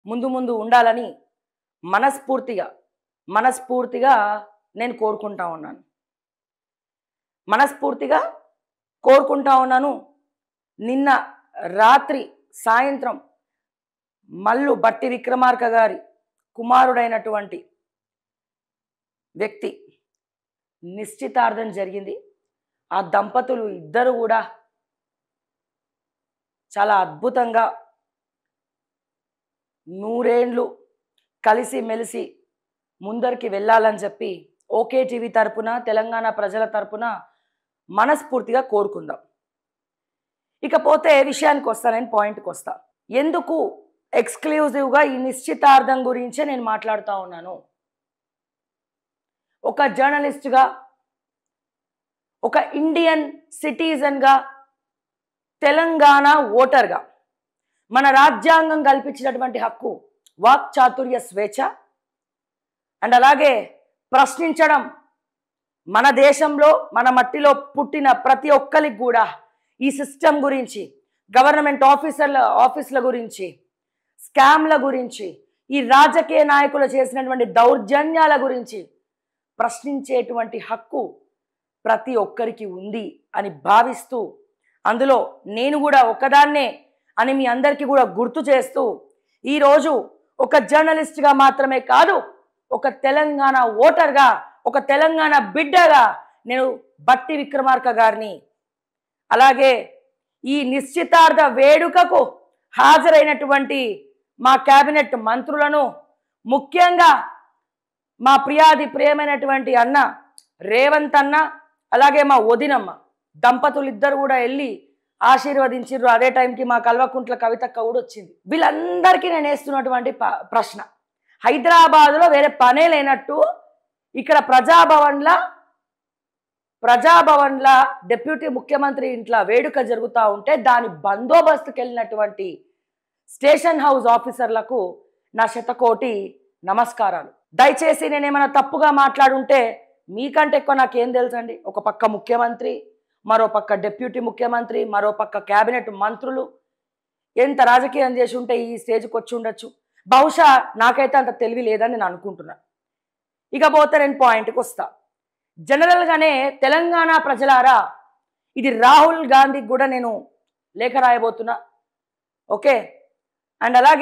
ముందు ముందు ఉండాలని మనస్ఫూర్తిగా నేను కోరుకుంటా ఉన్నాను. మనస్ఫూర్తిగా కోరుకుంటా ఉన్నాను. నిన్న రాత్రి సాయంత్రం మల్లు బట్టి విక్రమార్క గారి కుమారుడైనటువంటి వ్యక్తి నిశ్చితార్థం జరిగింది. ఆ దంపతులు ఇద్దరు కూడా చాలా అద్భుతంగా నూరేండ్లు కలిసి మెలిసి ముందరికి వెళ్ళాలని చెప్పి ఓకే టీవీ తరపున తెలంగాణ ప్రజల తరపున మనస్ఫూర్తిగా కోరుకుందాం. ఇకపోతే విషయానికి వస్తా, నేను పాయింట్కి వస్తా. ఎందుకు ఎక్స్క్లూజివ్గా ఈ నిశ్చితార్థం గురించే నేను మాట్లాడుతూ ఉన్నాను. ఒక జర్నలిస్ట్గా, ఒక ఇండియన్ సిటిజన్గా, తెలంగాణ ఓటర్గా మన రాజ్యాంగం కల్పించినటువంటి హక్కు వాక్ చాతుర్య స్వేచ్ఛ అండ్ అలాగే ప్రశ్నించడం మన దేశంలో మన మట్టిలో పుట్టిన ప్రతి ఒక్కరికి కూడా ఈ సిస్టమ్ గురించి, గవర్నమెంట్ ఆఫీసుల గురించి, స్కామ్ల గురించి, ఈ రాజకీయ నాయకులు చేసినటువంటి దౌర్జన్యాల గురించి ప్రశ్నించేటువంటి హక్కు ప్రతి ఒక్కరికి ఉంది అని భావిస్తూ, అందులో నేను కూడా ఒకదాన్నే అని మీ అందరికీ కూడా గుర్తు చేస్తూ, ఈరోజు ఒక జర్నలిస్ట్గా మాత్రమే కాదు, ఒక తెలంగాణ ఓటర్గా, ఒక తెలంగాణ బిడ్డగా నేను బట్టి విక్రమార్క గారిని, అలాగే ఈ నిశ్చితార్థ వేడుకకు హాజరైనటువంటి మా కేబినెట్ మంత్రులను, ముఖ్యంగా మా ప్రియమైనటువంటి అన్న రేవంత్ అన్న, అలాగే మా వదినమ్మ దంపతులు ఇద్దరు కూడా వెళ్ళి ఆశీర్వదించారు. అదే టైంకి మా కల్వకుంట్ల కవితక్క కూడా వచ్చింది. వీళ్ళందరికీ నేను వేస్తున్నటువంటి ప్రశ్న, హైదరాబాదులో వేరే పనే లేనట్టు ఇక్కడ ప్రజాభవన్ల డిప్యూటీ ముఖ్యమంత్రి ఇంట్లో వేడుక జరుగుతూ ఉంటే దాని బందోబస్తుకి వెళ్ళినటువంటి స్టేషన్ హౌస్ ఆఫీసర్లకు నా శతకోటి నమస్కారాలు. దయచేసి నేనేమైనా తప్పుగా మాట్లాడుంటే మీకంటే ఎక్కువ నాకేం తెలుసండి. ఒక పక్క ముఖ్యమంత్రి, మరో పక్క డిప్యూటీ ముఖ్యమంత్రి, మరో పక్క కేబినెట్ మంత్రులు ఎంత రాజకీయం చేసి ఉంటే ఈ స్టేజ్కి వచ్చి ఉండొచ్చు. బహుశా నాకైతే అంత తెలివి లేదని నేను అనుకుంటున్నాను. ఇకపోతే నేను పాయింట్కి వస్తా. జనరల్గానే తెలంగాణ ప్రజలారా, ఇది రాహుల్ గాంధీకి కూడా నేను లేఖ రాయబోతున్నా. ఓకే, అండ్ అలాగే